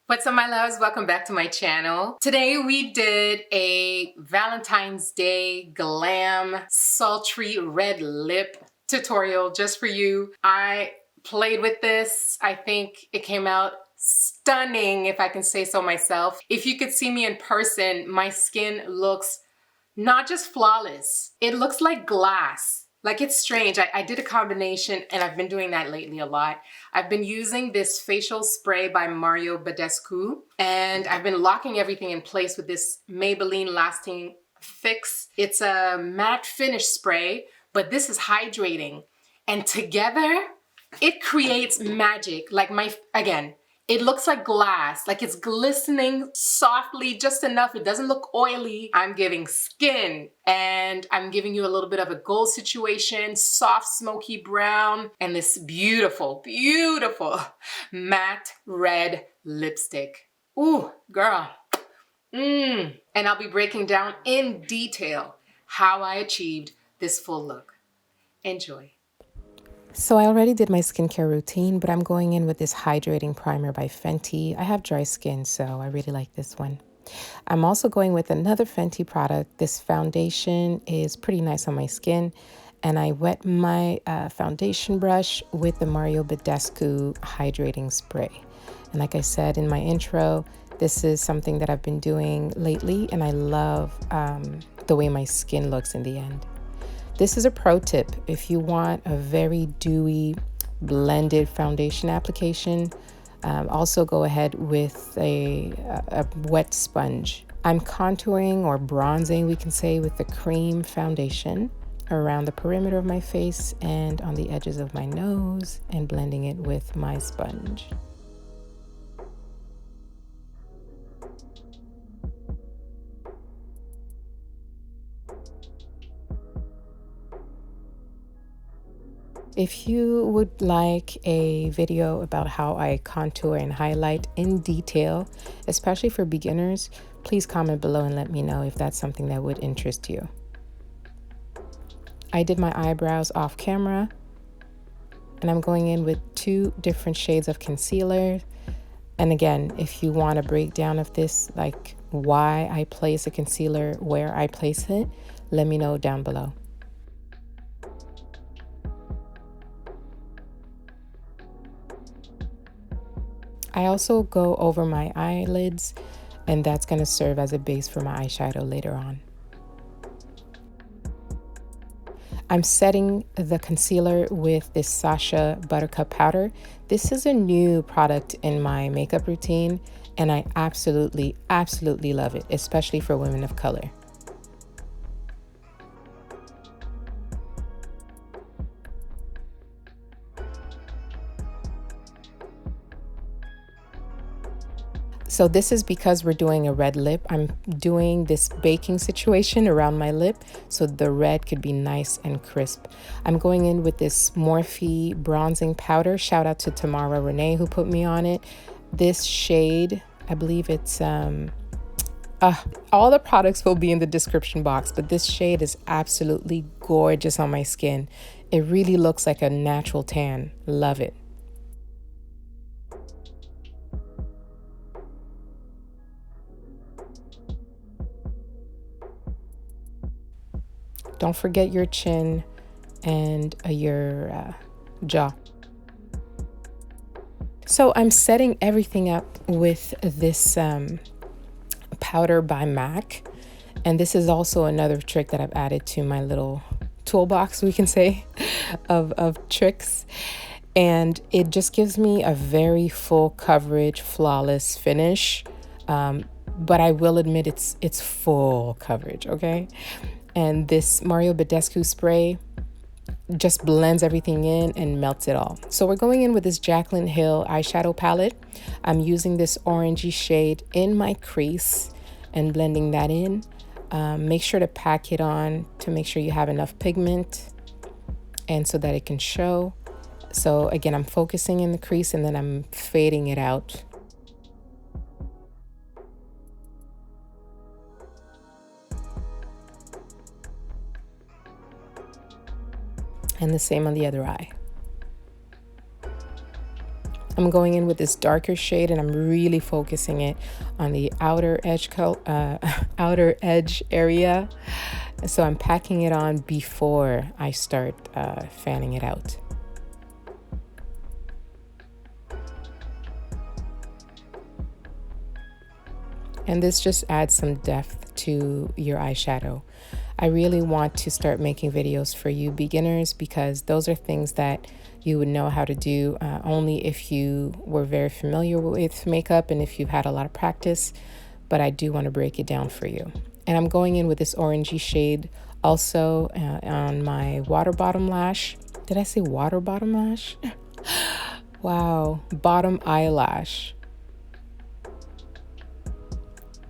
What's up, my loves? Welcome back to my channel. Today we did a Valentine's Day glam sultry red lip tutorial just for you. I played with this. I think it came out stunning, if I can say so myself. If you could see me in person, my skin looks not just flawless, it looks like glass. Like, it's strange. I did a combination, and I've been doing that lately a lot. I've been using this facial spray by Moya, and I've been locking everything in place with this Maybelline Lasting Fix. It's a matte finish spray, but this is hydrating. And together, it creates magic. Like again, it looks like glass, like it's glistening softly, just enough. It doesn't look oily. I'm giving skin, and I'm giving you a little bit of a gold situation, soft, smoky brown, and this beautiful, beautiful matte red lipstick. Ooh, girl. And I'll be breaking down in detail how I achieved this full look. Enjoy. So I already did my skincare routine, but I'm going in with this hydrating primer by Fenty. I have dry skin, so I really like this one. I'm also going with another Fenty product. This foundation is pretty nice on my skin, and I wet my foundation brush with the Moya hydrating spray. And like I said in my intro, this is something that I've been doing lately, and I love the way my skin looks in the end. This is a pro tip. If you want a very dewy, blended foundation application, also go ahead with a wet sponge. I'm contouring or bronzing, we can say, with the cream foundation around the perimeter of my face and on the edges of my nose, and blending it with my sponge. If you would like a video about how I contour and highlight in detail, especially for beginners, please comment below and let me know if that's something that would interest you. I did my eyebrows off camera, and I'm going in with 2 different shades of concealer. And again, if you want a breakdown of this, like why I place a concealer where I place it, let me know down below. I also go over my eyelids, and that's going to serve as a base for my eyeshadow later on. I'm setting the concealer with this Sasha Buttercup powder. This is a new product in my makeup routine, and I absolutely, absolutely love it, especially for women of color. So this is because we're doing a red lip. I'm doing this baking situation around my lip so the red could be nice and crisp. I'm going in with this Morphe bronzing powder. Shout out to Tamara Renee who put me on it. This shade, I believe it's, all the products will be in the description box, but this shade is absolutely gorgeous on my skin. It really looks like a natural tan. Love it. Don't forget your chin and your jaw. So I'm setting everything up with this powder by MAC. And this is also another trick that I've added to my little toolbox, we can say, of tricks. And it just gives me a very full coverage, flawless finish. But I will admit it's full coverage, okay? And this Moya spray just blends everything in and melts it all. So we're going in with this Jaclyn Hill eyeshadow palette. I'm using this orangey shade in my crease and blending that in. Make sure to pack it on to make sure you have enough pigment and so that it can show. So again, I'm focusing in the crease and then I'm fading it out. And the same on the other eye. I'm going in with this darker shade and I'm really focusing it on the outer edge outer edge area. So I'm packing it on before I start fanning it out. And this just adds some depth to your eyeshadow. I really want to start making videos for you beginners because those are things that you would know how to do only if you were very familiar with makeup and if you've had a lot of practice, but I do want to break it down for you. And I'm going in with this orangey shade also on my water bottom lash. Did I say water bottom lash? Wow, bottom eyelash.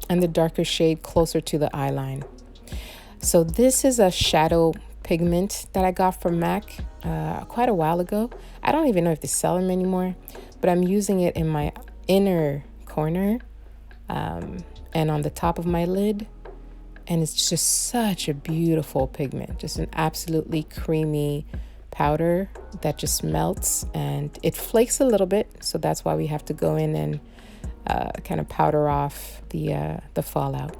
And the darker shade closer to the eye line. So this is a shadow pigment that I got from MAC quite a while ago. I don't even know if they sell them anymore, but I'm using it in my inner corner and on the top of my lid. And it's just such a beautiful pigment, just an absolutely creamy powder that just melts and it flakes a little bit. So that's why we have to go in and kind of powder off the fallout.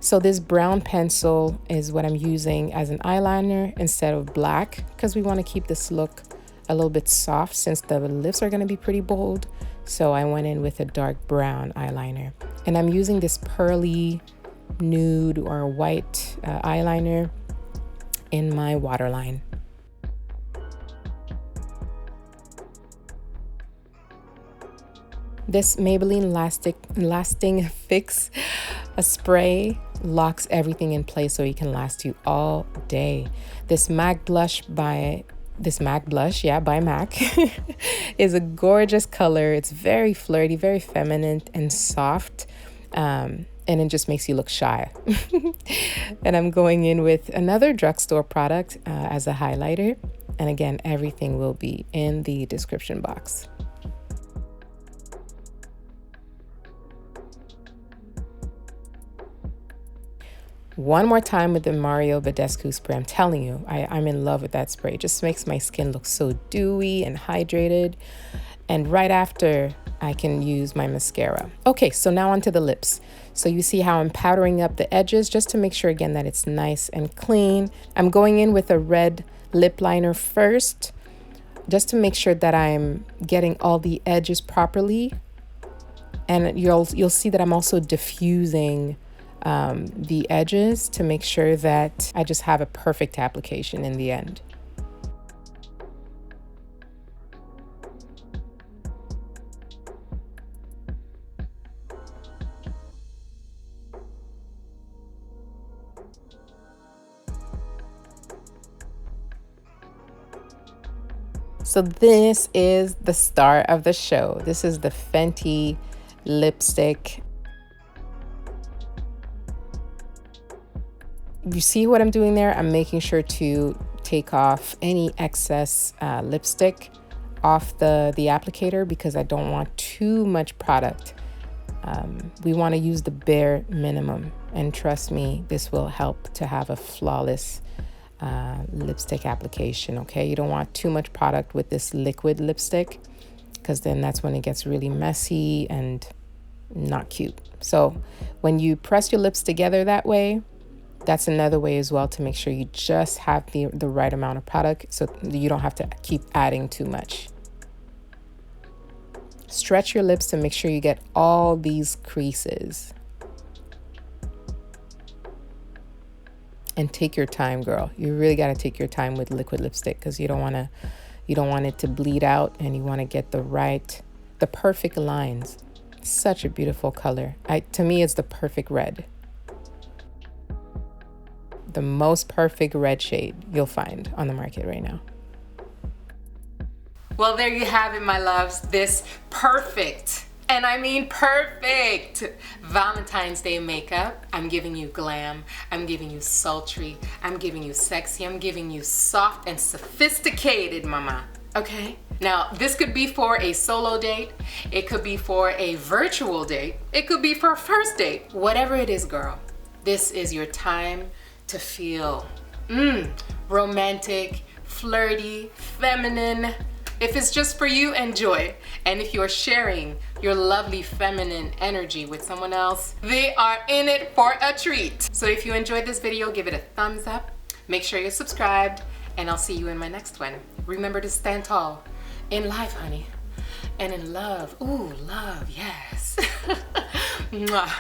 So this brown pencil is what I'm using as an eyeliner instead of black because we want to keep this look a little bit soft since the lips are going to be pretty bold. So I went in with a dark brown eyeliner. And I'm using this pearly nude or white eyeliner in my waterline. This Maybelline Lasting Fix spray locks everything in place so it can last you all day. This MAC blush by MAC is a gorgeous color. It's very flirty, very feminine and soft, and it just makes you look shy. And I'm going in with another drugstore product as a highlighter. And again, everything will be in the description box. One more time with the Mario Badescu spray. I'm telling you, I'm in love with that spray. It just makes my skin look so dewy and hydrated. And right after, I can use my mascara. Okay, so now onto the lips. So you see how I'm powdering up the edges just to make sure again that it's nice and clean. I'm going in with a red lip liner first, just to make sure that I'm getting all the edges properly. And you'll see that I'm also diffusing the edges to make sure that I just have a perfect application in the end. So this is the star of the show. This is the Fenty lipstick. You see what I'm doing there? I'm making sure to take off any excess lipstick off the applicator because I don't want too much product. We want to use the bare minimum, and trust me, this will help to have a flawless lipstick application. Okay, you don't want too much product with this liquid lipstick because then that's when it gets really messy and not cute. So when you press your lips together that way, that's another way as well to make sure you just have the right amount of product so you don't have to keep adding too much. Stretch your lips to make sure you get all these creases. And take your time, girl. You really got to take your time with liquid lipstick because you don't want it to bleed out, and you want to get the perfect lines. Such a beautiful color. To me, it's the perfect red. The most perfect red shade you'll find on the market right now. Well, there you have it, my loves. This perfect, and I mean perfect, Valentine's Day makeup. I'm giving you glam. I'm giving you sultry. I'm giving you sexy. I'm giving you soft and sophisticated, mama. Okay? Now, this could be for a solo date. It could be for a virtual date. It could be for a first date. Whatever it is, girl, this is your time to feel romantic, flirty, feminine. If it's just for you, enjoy. And if you're sharing your lovely feminine energy with someone else, they are in it for a treat. So if you enjoyed this video, give it a thumbs up. Make sure you're subscribed, and I'll see you in my next one. Remember to stand tall in life, honey, and in love. Ooh, love, yes. Mwah.